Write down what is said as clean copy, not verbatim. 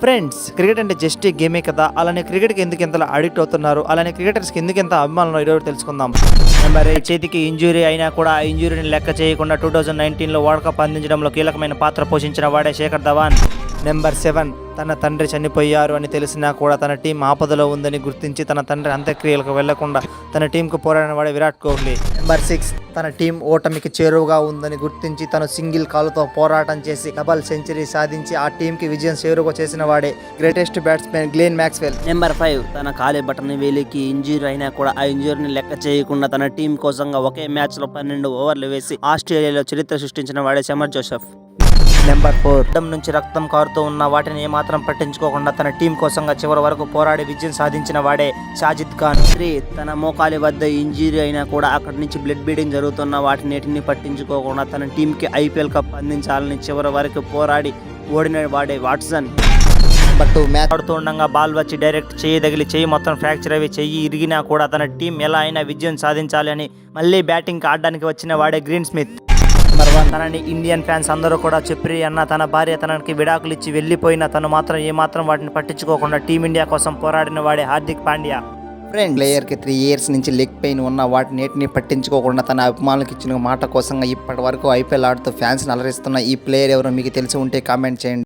Friends, cricket అంటే just గేమే కదా. అలానే క్రికెట్కి ఎందుకు ఇంతలా అడిక్ట్ అవుతున్నారు, అలానే క్రికెటర్స్కి ఎందుకు ఎంత అభిమానులు ఈరోజు తెలుసుకుందాం. నెంబర్ 8, చేతికి ఇంజురీ అయినా కూడా ఆ ఇంజురీని లెక్క చేయకుండా 2019లో వరల్డ్ కప్ అందించడంలో కీలకమైన పాత్ర పోషించిన వాడే శేఖర్ ధవన్. నెంబర్ 7, తన తండ్రి చనిపోయారు అని తెలిసినా కూడా తన టీం ఆపదలో ఉందని గుర్తించి తన తండ్రి అంత్యక్రియలకు వెళ్లకుండా తన టీంకు పోరాడిన వాడే విరాట్ కోహ్లీ. నెంబర్ 6, తన టీం ఓటమికి చేరువుగా ఉందని గుర్తించి తను సింగిల్ కాలుతో పోరాటం చేసి డబల్ సెంచరీ సాధించి ఆ టీంకి విజయం చేరువ చేసిన వాడే greatest batsmen Glenn Maxwell. Number 5, తన కాలి బటన్ వేలికి ఇంజూరీ అయినా కూడా ఆ ఇంజూరీని లెక్క చేయకుండా తన టీం కోసంగా ఒకే మ్యాచ్ లో 12 ఓవర్లు వేసి ఆస్ట్రేలియాలో చరిత్ర సృష్టించిన వాడే సమర్ జోసెఫ్. నెంబర్ 4, రక్తం నుంచి రక్తం కారుతూ ఉన్న వాటిని ఏమాత్రం పట్టించుకోకుండా తన టీం కోసంగా చివరి వరకు పోరాడి విజయం సాధించిన వాడే షాజిద్ ఖాన్. 3, తన మోకాలి వద్ద ఇంజురీ అయినా కూడా అక్కడి నుంచి బ్లడ్ బ్లీడింగ్ జరుగుతున్న వాటిని పట్టించుకోకుండా తన టీంకి ఐపీఎల్ కప్ అందించాలని చివరి వరకు పోరాడి ఓడిన వాడే వాట్సన్. నెంబర్ 2, మ్యాచ్ ఆడుతూ ఉండగా బాల్ వచ్చి డైరెక్ట్ చెయ్యి తగిలి చెయ్యి మొత్తం ఫ్రాక్చర్ అవి చెయ్యి ఇరిగినా కూడా తన టీం ఎలా అయినా విజయం సాధించాలి అని మళ్ళీ బ్యాటింగ్ ఆడడానికి వచ్చిన వాడే గ్రీన్ స్మిత్. నెంబర్ 1, తనని ఇండియన్ ఫ్యాన్స్ అందరూ కూడా చెప్పి అన్న తన భార్య తనకి విడాకులు ఇచ్చి వెళ్ళిపోయిన తను మాత్రం ఏమాత్రం వాటిని పట్టించుకోకుండా టీమిండియా కోసం పోరాడిన వాడే హార్దిక్ పాండ్యా. ప్లేయర్కి 3 ఇయర్స్ నుంచి లెగ్ పెయిన్ ఉన్న వాటిని పట్టించుకోకుండా తన అభిమానులకు ఇచ్చిన మాట కోసంగా ఇప్పటి వరకు ఐపీఎల్ ఆడుతూ ఫ్యాన్స్ని అలరిస్తున్న ఈ ప్లేయర్ ఎవరో మీకు తెలిసి ఉంటే కామెంట్ చేయండి.